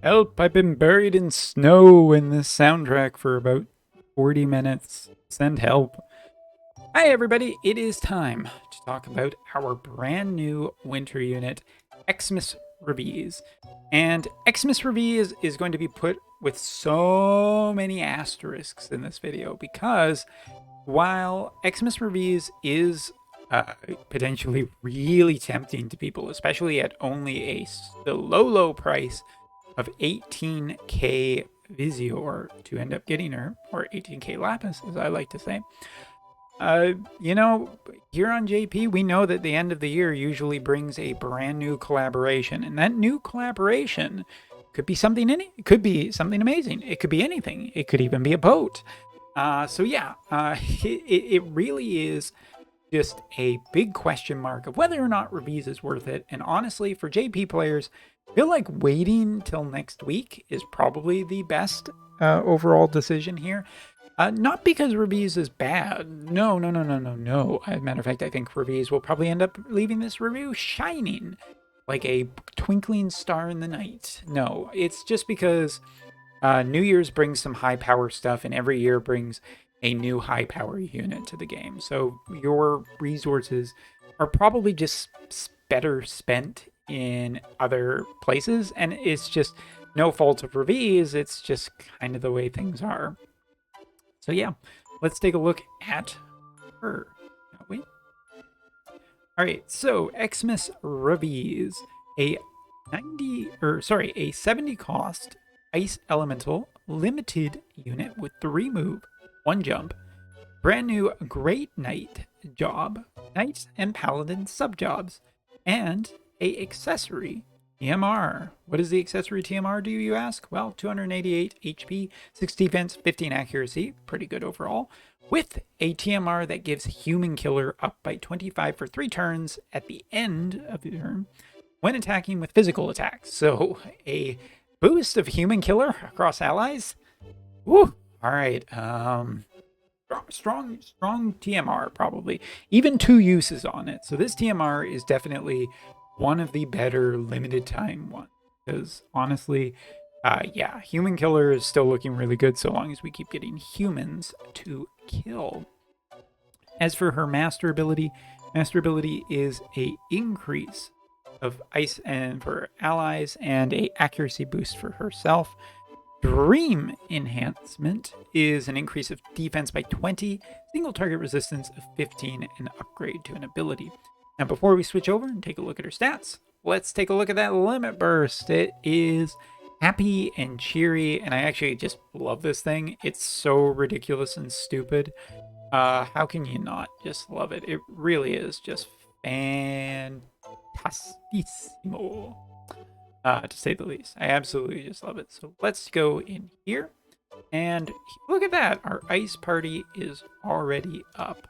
Help, I've been buried in snow in this soundtrack for about 40 minutes. Send help. Hi, everybody. It is time to talk about our brand new winter unit, Xmas Raviesse. And Xmas Raviesse is going to be put with so many asterisks in this video because while Xmas Raviesse is potentially really tempting to people, especially at only the low price of 18k Visior to end up getting her, or 18k Lapis, as I like to say. Here on JP, we know that the end of the year usually brings a brand new collaboration, and that new collaboration could be something it could be something amazing. It could be anything. It could even be a boat. It really is just a big question mark of whether or not Raviesse is worth it. And honestly, for JP players, I feel like waiting till next week is probably the best overall decision here. Not because Raviesse is bad. No. As a matter of fact, I think Raviesse will probably end up leaving this review shining like a twinkling star in the night. No, it's just because New Year's brings some high power stuff, and every year brings a new high power unit to the game. So your resources are probably just better spent in other places, and it's just no fault of Raviesse. It's just kind of the way things are. So yeah, let's take a look at her, shall we? All right, so Xmas Raviesse, a 70 cost Ice Elemental limited unit with 3 move, 1 jump, brand new Great Knight job, Knights and Paladin sub-jobs, and a accessory TMR. What is the accessory TMR, do you ask? Well, 288 HP, 6 defense, 15 accuracy, pretty good overall, with a TMR that gives Human Killer up by 25 for 3 turns at the end of the turn when attacking with physical attacks. So a boost of Human Killer across allies. Woo! All right. Strong TMR, probably. Even 2 uses on it. So this TMR is definitely one of the better limited time ones. Because honestly, Human Killer is still looking really good so long as we keep getting humans to kill. As for her Master ability is a increase of ice and for allies and a accuracy boost for herself. Dream Enhancement is an increase of defense by 20, single target resistance of 15, and upgrade to an ability. Now, before we switch over and take a look at her stats, let's take a look at that Limit Burst. It is happy and cheery, and I actually just love this thing. It's so ridiculous and stupid. How can you not just love it? It really is just fantasticissimo, to say the least. I absolutely just love it. So let's go in here, and look at that. Our ice party is already up,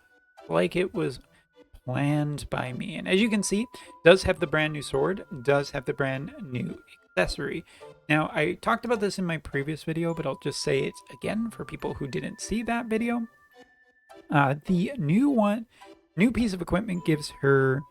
like it was planned by me. And as you can see, does have the brand new sword, does have the brand new accessory. Now, I talked about this in my previous video, but I'll just say it again for people who didn't see that video. The new piece of equipment gives her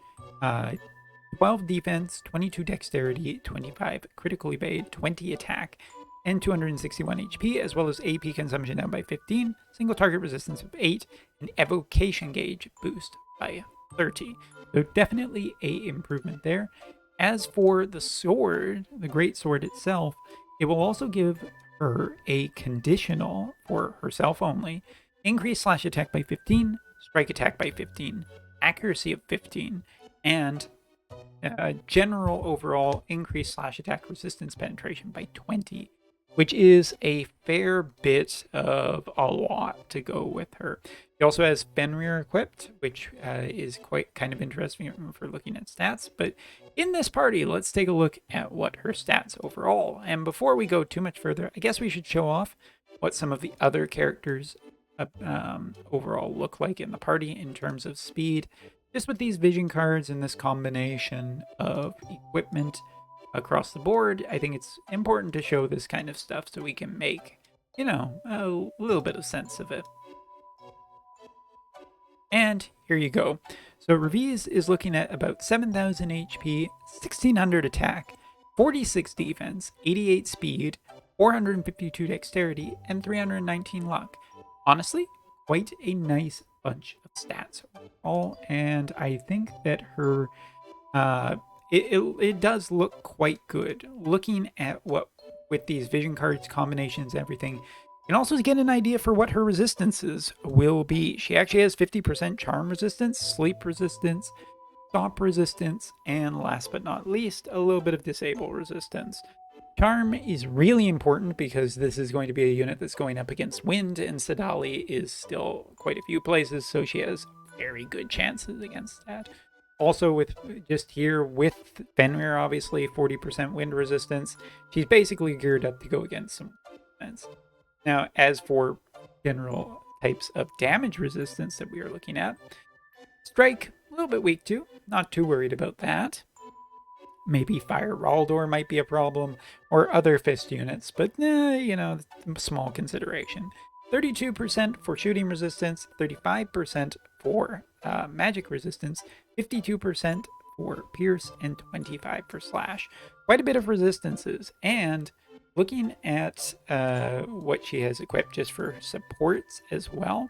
12 defense, 22 dexterity, 25 critical evade, 20 attack, and 261 HP, as well as AP consumption down by 15, single target resistance of 8, and evocation gauge boost by 30. So definitely a improvement there. As for the sword, the great sword itself, it will also give her a conditional for herself only. Increase slash attack by 15, strike attack by 15, accuracy of 15, and general overall increase slash attack resistance penetration by 20, which is a fair bit of a lot to go with her. She also has Fenrir equipped, which is quite kind of interesting for looking at stats. But in this party, let's take a look at what her stats overall. And before we go too much further, I guess we should show off what some of the other characters overall look like in the party in terms of speed. Just with these vision cards and this combination of equipment across the board, I think it's important to show this kind of stuff so we can make, a little bit of sense of it. And here you go. So Raviesse is looking at about 7,000 HP, 1,600 attack, 46 defense, 88 speed, 452 dexterity, and 319 luck. Honestly, quite a nice bunch of stats overall, and I think that her it does look quite good. Looking at what with these vision cards, combinations, everything, you can also get an idea for what her resistances will be. She actually has 50% charm resistance, sleep resistance, stop resistance, and last but not least, a little bit of disable resistance. Charm is really important because this is going to be a unit that's going up against wind, and Sadali is still quite a few places, so she has very good chances against that. Also, with just here with Fenrir, obviously 40% wind resistance, she's basically geared up to go against some events. Now, as for general types of damage resistance that we are looking at, Strike, a little bit weak too. Not too worried about that. Maybe Fire Raldor might be a problem, or other fist units, but small consideration. 32% for shooting resistance, 35% for magic resistance, 52% for pierce, and 25 for slash. Quite a bit of resistances, and looking at what she has equipped just for supports as well,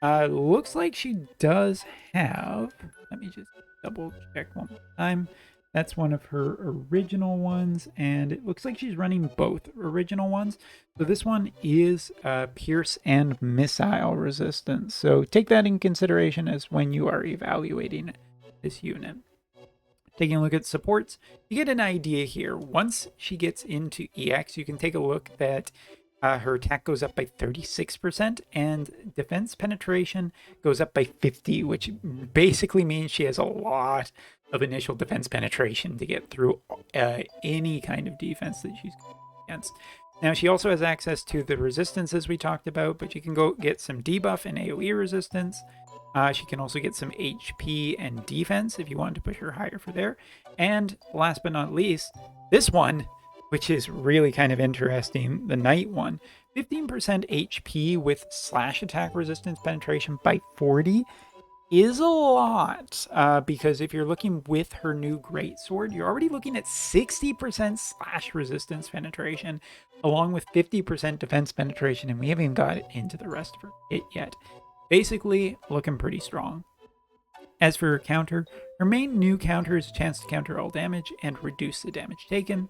looks like she does have, let me just double check one more time. That's one of her original ones, and it looks like she's running both original ones. So this one is pierce and missile resistance. So take that in consideration as when you are evaluating this unit. Taking a look at supports, you get an idea here. Once she gets into EX, you can take a look that her attack goes up by 36% and defense penetration goes up by 50, which basically means she has a lot of initial defense penetration to get through any kind of defense that she's against. Now, she also has access to the resistances we talked about, but you can go get some debuff and AoE resistance. She can also get some HP and defense if you want to push her higher for there. And last but not least, this one, which is really kind of interesting, the Knight one. 15% HP with slash attack resistance penetration by 40 is a lot, because if you're looking with her new greatsword, you're already looking at 60% slash resistance penetration, along with 50% defense penetration, and we haven't even got into the rest of her kit yet. Basically, looking pretty strong. As for her counter, her main new counter is a chance to counter all damage and reduce the damage taken.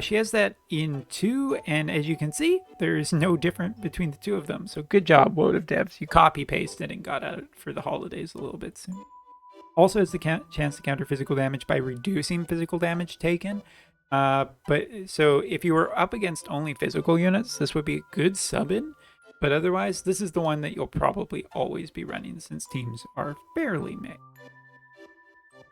She has that in 2, and as you can see, there is no difference between the two of them. So good job, Wotv devs. You copy-pasted and got out for the holidays a little bit soon. Also has the chance to counter physical damage by reducing physical damage taken. So if you were up against only physical units, this would be a good sub-in. But otherwise, this is the one that you'll probably always be running since teams are fairly mixed.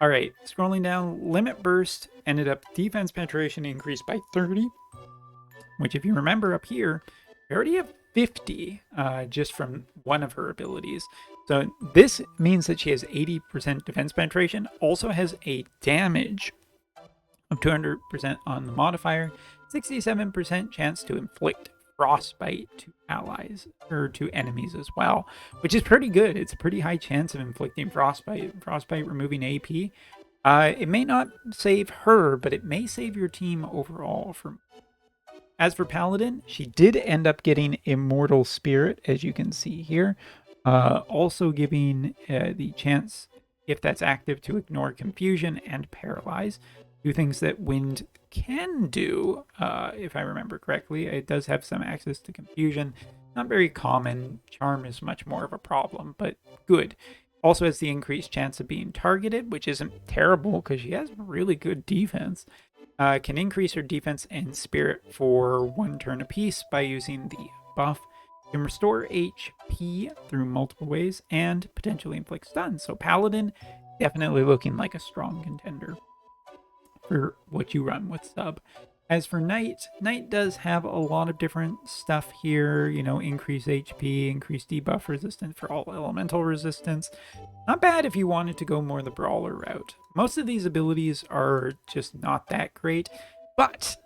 All right, scrolling down, Limit Burst ended up defense penetration increased by 30, which if you remember up here, we already have 50 just from one of her abilities. So this means that she has 80% defense penetration, also has a damage of 200% on the modifier, 67% chance to inflict frostbite to allies or to enemies as well, which is pretty good. It's a pretty high chance of inflicting frostbite removing AP. It may not save her, but it may save your team overall. As for Paladin, she did end up getting Immortal Spirit, as you can see here, also giving the chance, if that's active, to ignore confusion and paralyze, two things that wind can do, if I remember correctly. It does have some access to confusion. Not very common. Charm is much more of a problem, but good. Also has the increased chance of being targeted, which isn't terrible because she has really good defense. Can increase her defense and spirit for 1 turn apiece by using the buff. Can restore HP through multiple ways and potentially inflict stuns. So Paladin definitely looking like a strong contender for what you run with sub. As for Knight, Knight does have a lot of different stuff here, increase HP, increase debuff resistance for all elemental resistance. Not bad if you wanted to go more the brawler route. Most of these abilities are just not that great, but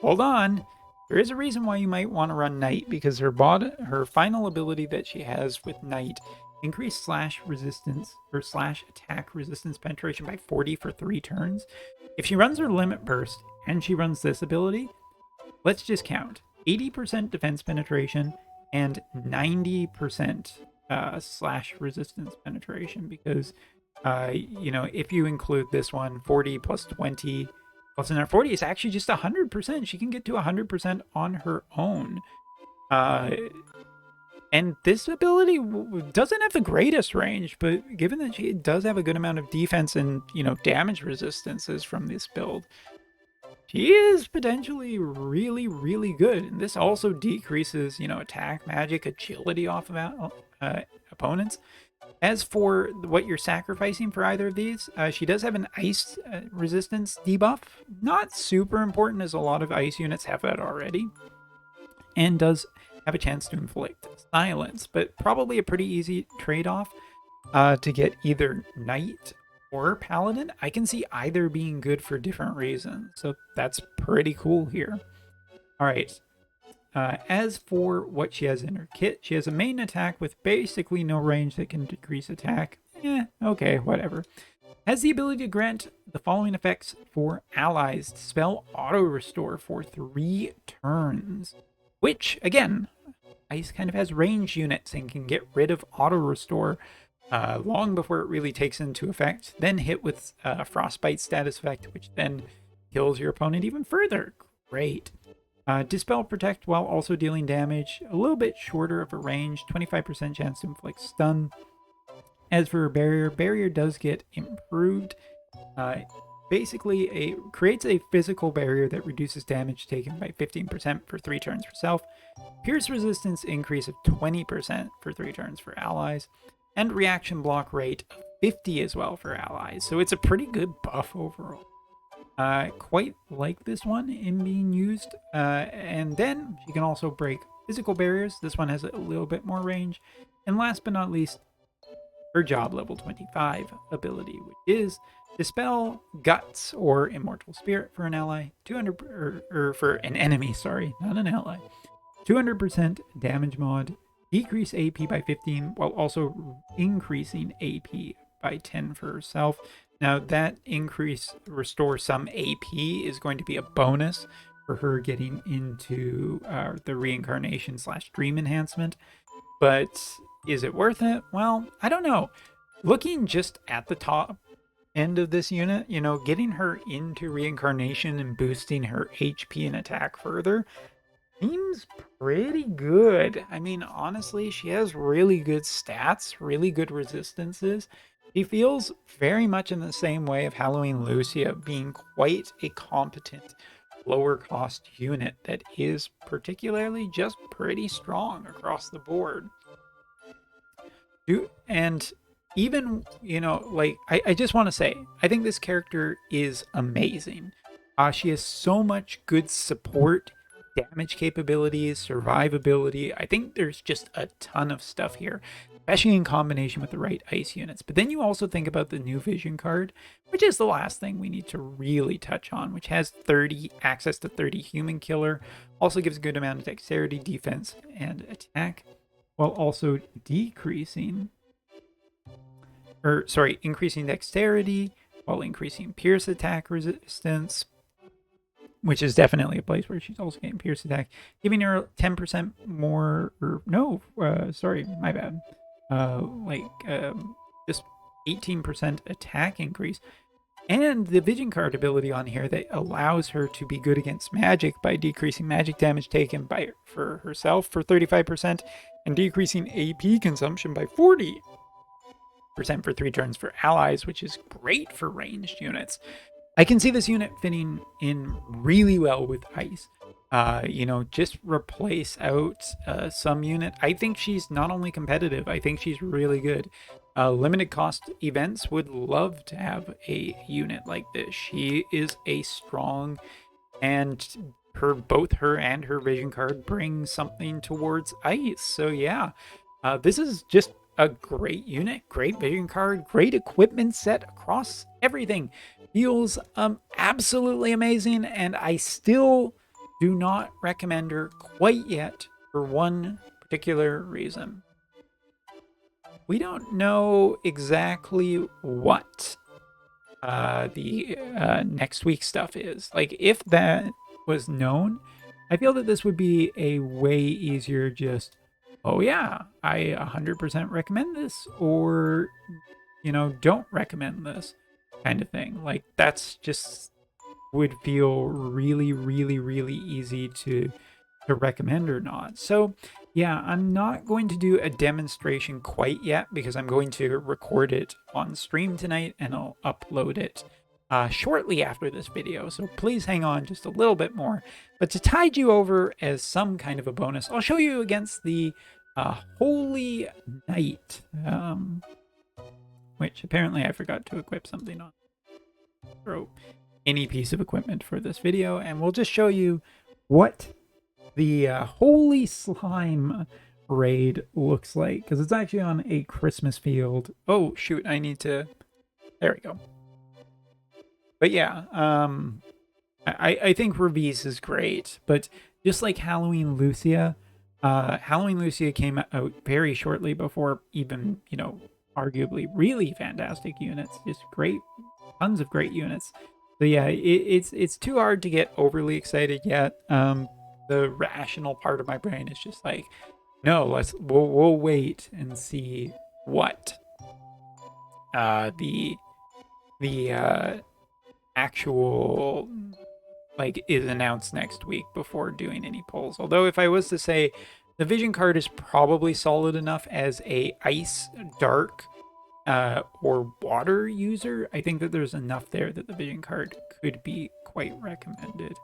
hold on. There is a reason why you might want to run Knight, because her final ability that she has with Knight increase slash resistance or slash attack resistance penetration by 40 for 3 turns. If she runs her limit burst and she runs this ability, let's just count 80% defense penetration and 90% slash resistance penetration, because if you include this one, 40 plus 20 plus another 40 is actually just 100%. She can get to 100% on her own. And this ability doesn't have the greatest range, but given that she does have a good amount of defense and, damage resistances from this build, she is potentially really, really good. And this also decreases, attack, magic, agility off of opponents. As for what you're sacrificing for either of these, she does have an ice resistance debuff. Not super important, as a lot of ice units have that already. And does have a chance to inflict silence, but probably a pretty easy trade-off to get either knight or paladin. I can see either being good for different reasons, so that's pretty cool here. All right. As for what she has in her kit, she has a main attack with basically no range that can decrease attack. Okay, whatever. Has the ability to grant the following effects for allies. Spell auto restore for 3 turns, which, again, ice kind of has range units and can get rid of auto restore long before it really takes into effect. Then hit with frostbite status effect, which then kills your opponent even further. Great. Dispel protect while also dealing damage. A little bit shorter of a range, 25% chance to inflict stun. As for barrier does get improved. Basically, creates a physical barrier that reduces damage taken by 15% for 3 turns for self. Pierce resistance increase of 20% for 3 turns for allies. And reaction block rate of 50 as well for allies. So it's a pretty good buff overall. Quite like this one in being used. And then she can also break physical barriers. This one has a little bit more range. And last but not least, her job level 25 ability, which is Dispel Guts or Immortal Spirit for an ally, 200 or for an enemy, sorry, not an ally. 200% damage mod, decrease AP by 15 while also increasing AP by 10 for herself. Now that increase restore some AP is going to be a bonus for her getting into the reincarnation / dream enhancement, but is it worth it? Well, I don't know. Looking just at the top end of this unit, getting her into reincarnation and boosting her HP and attack further seems pretty good. I mean, honestly, she has really good stats, really good resistances. She feels very much in the same way of Halloween Lucia, being quite a competent lower cost unit that is particularly just pretty strong across the board. And even, I just want to say, I think this character is amazing. She has so much good support, damage capabilities, survivability. I think there's just a ton of stuff here, especially in combination with the right ice units. But then you also think about the new vision card, which is the last thing we need to really touch on, which has access to 30 human killer, also gives a good amount of dexterity, defense, and attack, while also increasing dexterity, while increasing pierce attack resistance, which is definitely a place where she's also getting pierce attack, giving her 10% more, my bad. Just 18% attack increase. And the vision card ability on here that allows her to be good against magic by decreasing magic damage taken for herself for 35% and decreasing AP consumption by 40% for 3 turns for allies, which is great for ranged units. I can see this unit fitting in really well with ice. Just replace out some unit. I think she's not only competitive, I think she's really good. Limited cost events would love to have a unit like this. She is a strong, and both her and her vision card bring something towards ice. So yeah, this is just a great unit, great vision card, great equipment set across everything. Feels absolutely amazing, and I still do not recommend her quite yet for one particular reason. we don't know exactly what the next week stuff is. Like, if that was known, I feel that this would be a way easier just, oh yeah, I 100% recommend this, or, you know, don't recommend this kind of thing. Like, that's just would feel really, really, really easy to recommend or not. So yeah, I'm not going to do a demonstration quite yet because I'm going to record it on stream tonight and I'll upload it shortly after this video. So please hang on just a little bit more. But to tide you over as some kind of a bonus, I'll show you against the Holy Knight, which apparently I forgot to equip something on. Throw any piece of equipment for this video, and we'll just show you what the Holy Slime raid looks like, because it's actually on a Christmas field. Oh shoot, I need to, there we go. But yeah, I think Raviesse is great, but just like Halloween Lucia, Halloween Lucia came out very shortly before even, you know, arguably really fantastic units, just great, tons of great units. So yeah, it's too hard to get overly excited yet. The rational part of my brain is just like, no, we'll wait and see what the actual like is announced next week before doing any polls. Although if I was to say, the vision card is probably solid enough as a ice, dark, or water user. I think that there's enough there that the vision card could be quite recommended.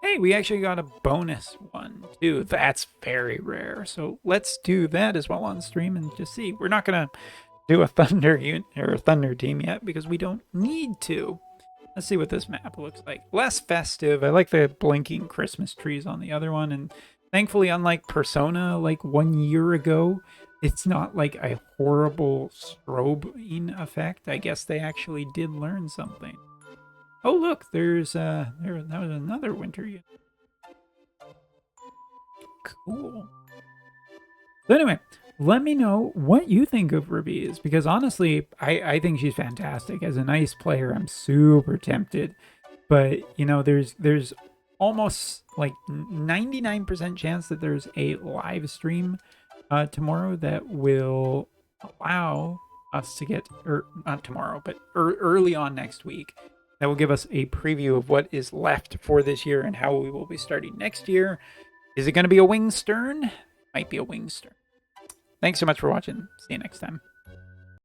Hey, we actually got a bonus one too. That's very rare. So let's do that as well on stream and just see. We're not gonna do a thunder unit or a thunder team yet because we don't need to. Let's see what this map looks like. Less festive. I like the blinking Christmas trees on the other one, and thankfully, unlike Persona like 1 year ago, it's not like a horrible strobing effect. I guess they actually did learn something. Oh look, there's that was another winter unit. Cool. So anyway, let me know what you think of Raviesse, because honestly, I think she's fantastic. As a nice player, I'm super tempted. But, you know, there's almost like 99% chance that there's a live stream tomorrow that will allow us to get, or not tomorrow, but early on next week, that will give us a preview of what is left for this year and how we will be starting next year. Is it going to be a wing stern? Might be a wing stern. Thanks so much for watching. See you next time.